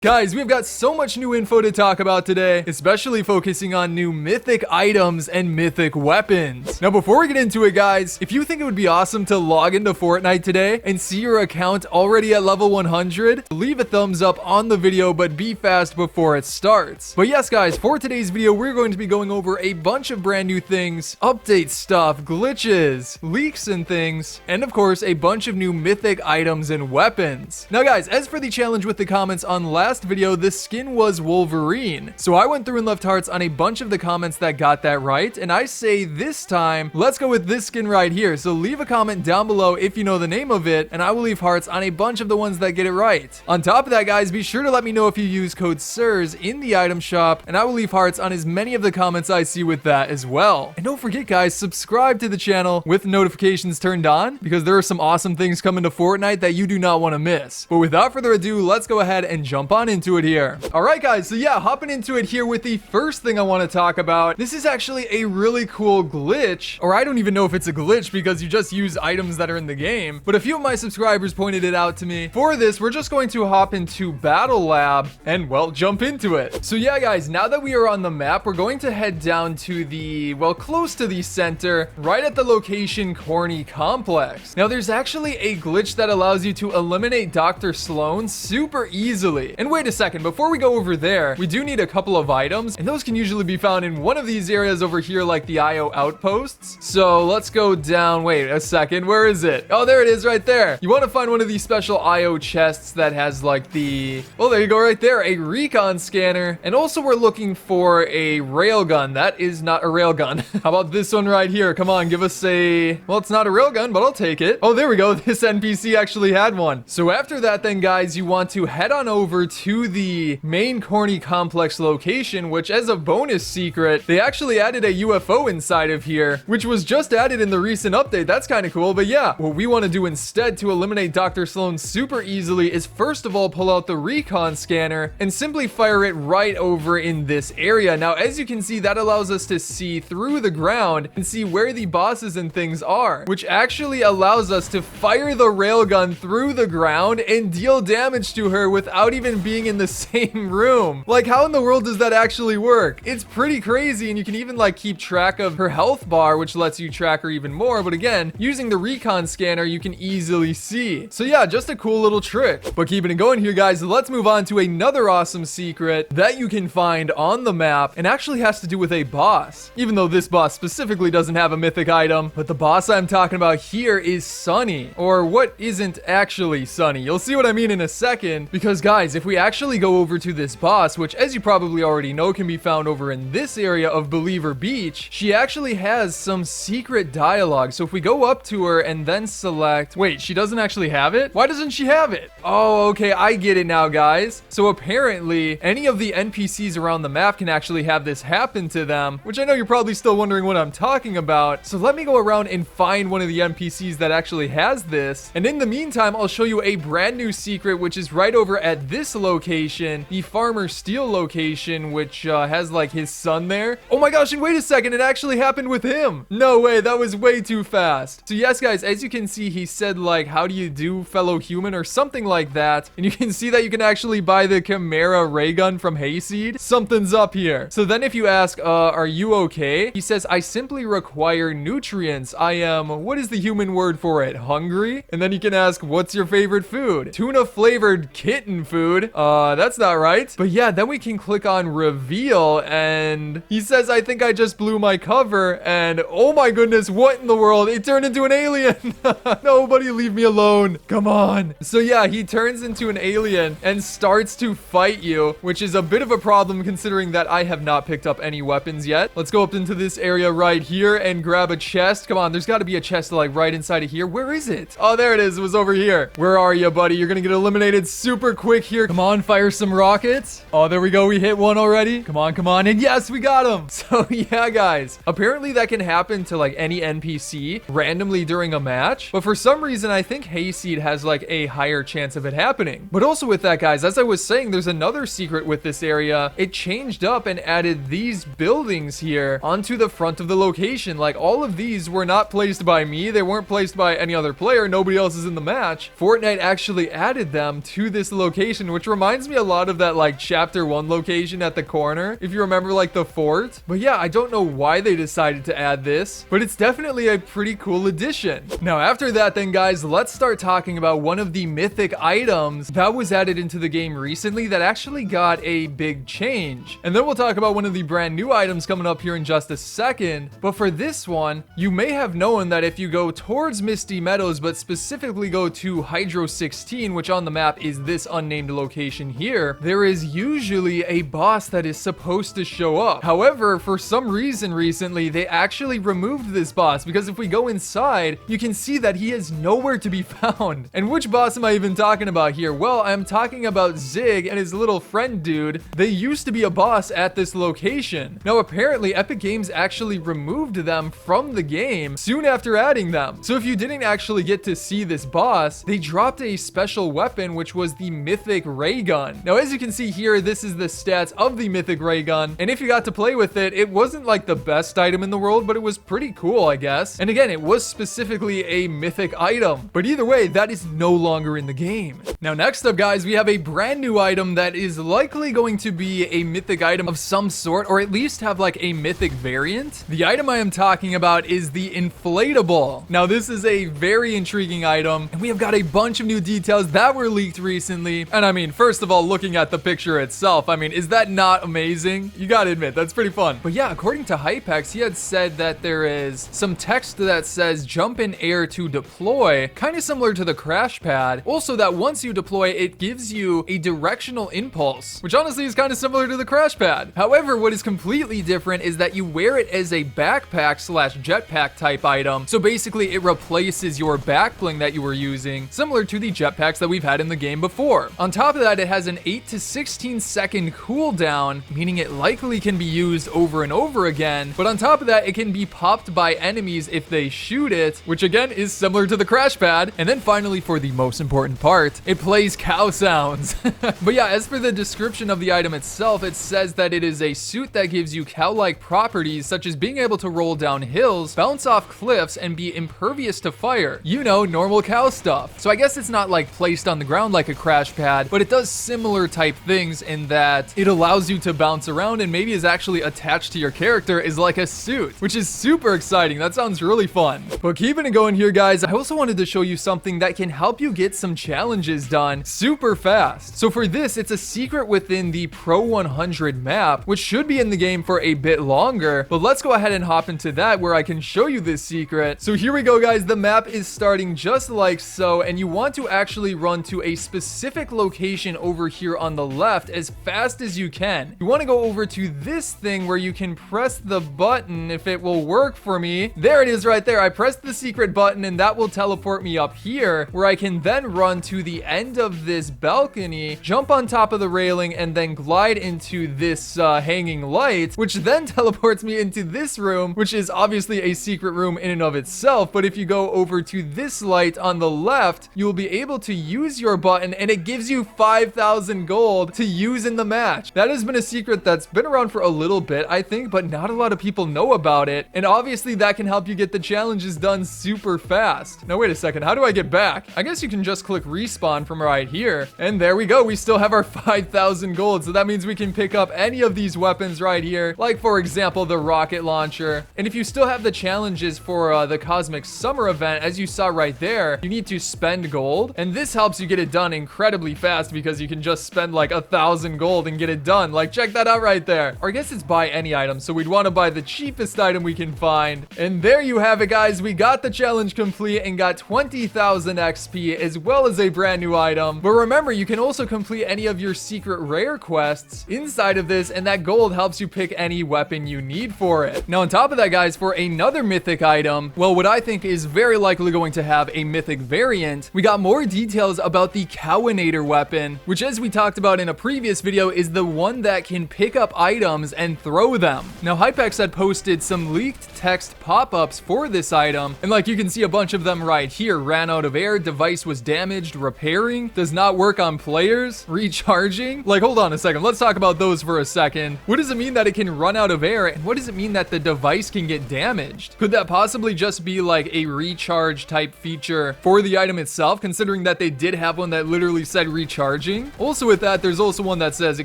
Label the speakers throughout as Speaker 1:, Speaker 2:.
Speaker 1: Guys, we've got so much new info to talk about today, especially focusing on new mythic items and mythic weapons. Now, before we get into it, guys, if you think it would be awesome to log into Fortnite today and see your account already at level 100, leave a thumbs up on the video, but be fast before it starts. But yes, guys, for today's video, we're going to be going over a bunch of brand new things, update stuff, glitches, leaks and things, and of course, a bunch of new mythic items and weapons. Now, guys, as for the challenge with the comments on last video, the skin was Wolverine. So I went through and left hearts on a bunch of the comments that got that right, and I say this time, let's go with this skin right here. So leave a comment down below if you know the name of it, and I will leave hearts on a bunch of the ones that get it right. On top of that, guys, be sure to let me know if you use code SIRS in the item shop, and I will leave hearts on as many of the comments I see with that as well. And don't forget, guys, subscribe to the channel with notifications turned on, because there are some awesome things coming to Fortnite that you do not want to miss. But without further ado, let's go ahead and jump on into it here. All right, guys, so yeah, hopping into it here with the first thing I want to talk about. This is actually a really cool glitch, or I don't even know if it's a glitch because you just use items that are in the game, but a few of my subscribers pointed it out to me. For this, we're just going to hop into Battle Lab and, well, jump into it. So yeah, guys, now that we are on the map, we're going to head down to the, well, close to the center, right at the location Corny Complex. Now, there's actually a glitch that allows you to eliminate Dr. Slone super easily. And wait a second, before we go over there, we do need a couple of items, and those can usually be found in one of these areas over here, like the IO outposts. So let's go down. Wait a second, where is it? Oh, there it is right there. You want to find one of these special IO chests that has like the, well, there you go right there, a recon scanner. And also we're looking for a railgun. That is not a railgun. How about this one right here? Come on, give us a, well, it's not a railgun, but I'll take it. Oh, there we go. This NPC actually had one. So after that then, guys, you want to head on over to the main Corny Complex location, which as a bonus secret, they actually added a UFO inside of here, which was just added in the recent update. That's kind of cool. But yeah, what we want to do instead to eliminate Dr. Slone super easily is first of all pull out the recon scanner and simply fire it right over in this area. Now, as you can see, that allows us to see through the ground and see where the bosses and things are, which actually allows us to fire the railgun through the ground and deal damage to her without even being in the same room. Like, how in the world does that actually work? It's pretty crazy, and you can even like keep track of her health bar, which lets you track her even more. But again, using the recon scanner, you can easily see. So yeah, just a cool little trick. But keeping it going here, guys, let's move on to another awesome secret that you can find on the map, and actually has to do with a boss, even though this boss specifically doesn't have a mythic item. But the boss I'm talking about here is Sunny, or what isn't actually Sunny. You'll see what I mean in a second, because guys, if we actually go over to this boss, which as you probably already know can be found over in this area of Believer Beach, she actually has some secret dialogue. So if we go up to her and then select, wait, she doesn't actually have it? Why doesn't she have it? Oh, okay, I get it now, guys. So apparently any of the NPCs around the map can actually have this happen to them, which I know you're probably still wondering what I'm talking about. So let me go around and find one of the NPCs that actually has this, and in the meantime, I'll show you a brand new secret, which is right over at this location, the Farmer Steel location, which has like his son there. Oh my gosh, and wait a second, it actually happened with him. No way, that was way too fast. So yes, guys, as you can see, he said like, how do you do, fellow human, or something like that. And you can see that you can actually buy the Chimera ray gun from Hayseed. Something's up here. So then if you ask, are you okay? He says, I simply require nutrients. I am, what is the human word for it? Hungry? And then you can ask, what's your favorite food? Tuna flavored kitten food. That's not right. But yeah, then we can click on reveal, and he says, I think I just blew my cover, and oh my goodness, what in the world? It turned into an alien. Nobody leave me alone. Come on. So yeah, he turns into an alien and starts to fight you, which is a bit of a problem considering that I have not picked up any weapons yet. Let's go up into this area right here and grab a chest. Come on, there's got to be a chest like right inside of here. Where is it? Oh, there it is. It was over here. Where are you, buddy? You're gonna get eliminated super quick here. Come on, fire some rockets. Oh, there we go. We hit one already. Come on, come on. And yes, we got him. So yeah, guys, apparently that can happen to like any NPC randomly during a match. But for some reason, I think Hayseed has like a higher chance of it happening. But also with that, guys, as I was saying, there's another secret with this area. It changed up and added these buildings here onto the front of the location. Like, all of these were not placed by me. They weren't placed by any other player. Nobody else is in the match. Fortnite actually added them to this location, which reminds me a lot of that like chapter 1 location at the corner, if you remember, like the fort. But yeah, I don't know why they decided to add this, but it's definitely a pretty cool addition. Now after that then guys, let's start talking about one of the mythic items that was added into the game recently that actually got a big change. And then we'll talk about one of the brand new items coming up here in just a second. But for this one, you may have known that if you go towards Misty Meadows, but specifically go to Hydro 16, which on the map is this unnamed location here, there is usually a boss that is supposed to show up. However, for some reason recently, they actually removed this boss, because if we go inside, you can see that he is nowhere to be found. And which boss am I even talking about here? Well, I'm talking about Zyg and his little friend dude. They used to be a boss at this location. Now apparently Epic Games actually removed them from the game soon after adding them. So if you didn't actually get to see this boss, they dropped a special weapon, which was the mythic ray gun. Now as you can see here, this is the stats of the mythic ray gun, and if you got to play with it, it wasn't like the best item in the world, but it was pretty cool, I guess. And again, it was specifically a mythic item, but either way, that is no longer in the game. Now next up guys, we have a brand new item that is likely going to be a mythic item of some sort, or at least have like a mythic variant. The item I am talking about is the Inflatable. Now this is a very intriguing item, and we have got a bunch of new details that were leaked recently. And I mean, first of all, looking at the picture itself, I mean, is that not amazing? You gotta admit, that's pretty fun. But yeah, according to Hypex, he had said that there is some text that says jump in air to deploy, kind of similar to the crash pad. Also that once you deploy, it gives you a directional impulse, which honestly is kind of similar to the crash pad. However, what is completely different is that you wear it as a backpack slash jetpack type item. So basically it replaces your back bling that you were using, similar to the jetpacks that we've had in the game before. On top of that, it has an 8 to 16 second cooldown, meaning it likely can be used over and over again. But on top of that, it can be popped by enemies if they shoot it, which again is similar to the crash pad. And then finally, for the most important part, it plays cow sounds. But yeah, as for the description of the item itself, it says that it is a suit that gives you cow-like properties such as being able to roll down hills, bounce off cliffs, and be impervious to fire. You know, normal cow stuff. So I guess it's not like placed on the ground like a crash pad, but it does similar type things in that it allows you to bounce around and maybe is actually attached to your character is like a suit, which is super exciting. That sounds really fun. But keeping it going here, guys, I also wanted to show you something that can help you get some challenges done super fast. So for this, it's a secret within the Pro 100 map, which should be in the game for a bit longer, but let's go ahead and hop into that where I can show you this secret. So here we go, guys. The map is starting just like so, and you want to actually run to a specific location over here on the left as fast as you can. You want to go over to this thing where you can press the button if it will work for me. There it is right there. I pressed the secret button and that will teleport me up here where I can then run to the end of this balcony, jump on top of the railing, and then glide into this hanging light, which then teleports me into this room, which is obviously a secret room in and of itself. But if you go over to this light on the left, you will be able to use your button and it gives you 5,000 gold to use in the match. That has been a secret that's been around for a little bit, I think, but not a lot of people know about it. And obviously that can help you get the challenges done super fast. Now wait a second, how do I get back? I guess you can just click respawn from right here. And there we go. We still have our 5,000 gold. So that means we can pick up any of these weapons right here. Like for example, the rocket launcher. And if you still have the challenges for the Cosmic Summer event, as you saw right there, you need to spend gold. And this helps you get it done incredibly fast because you can just spend like 1,000 gold and get it done. Like check that out right there. Or I guess it's buy any item. So we'd want to buy the cheapest item we can find. And there you have it, guys. We got the challenge complete and got 20,000 XP as well as a brand new item. But remember, you can also complete any of your secret rare quests inside of this, and that gold helps you pick any weapon you need for it. Now on top of that, guys, for another mythic item, well, what I think is very likely going to have a mythic variant, we got more details about the cowinator weapon, which, as we talked about in a previous video, is the one that can pick up items and throw them. Now Hypex had posted some leaked text pop-ups for this item, and like you can see a bunch of them right here. Ran out of air, device was damaged, repairing, does not work on players, recharging. Like, hold on a second, let's talk about those for a second. What does it mean that it can run out of air, and what does it mean that the device can get damaged? Could that possibly just be like a recharge type feature for the item itself, considering that they did have one that literally said recharge charging. Also with that, there's also one that says it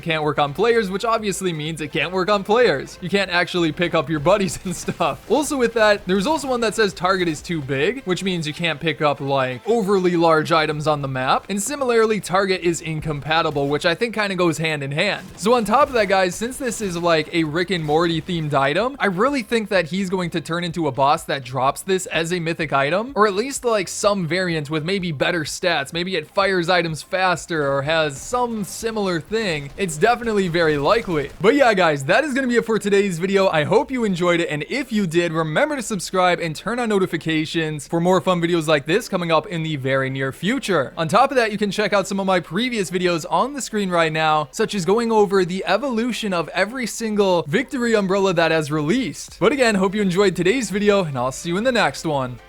Speaker 1: can't work on players, which obviously means it can't work on players. You can't actually pick up your buddies and stuff. Also with that, there's also one that says target is too big, which means you can't pick up like overly large items on the map. And similarly, target is incompatible, which I think kind of goes hand in hand. So on top of that, guys, since this is like a Rick and Morty themed item, I really think that he's going to turn into a boss that drops this as a mythic item, or at least like some variant with maybe better stats. Maybe it fires items faster or has some similar thing. It's definitely very likely. But yeah, guys, that is going to be it for today's video. I hope you enjoyed it, and if you did, remember to subscribe and turn on notifications for more fun videos like this coming up in the very near future. On top of that, you can check out some of my previous videos on the screen right now, such as going over the evolution of every single victory umbrella that has released. But again, hope you enjoyed today's video, and I'll see you in the next one.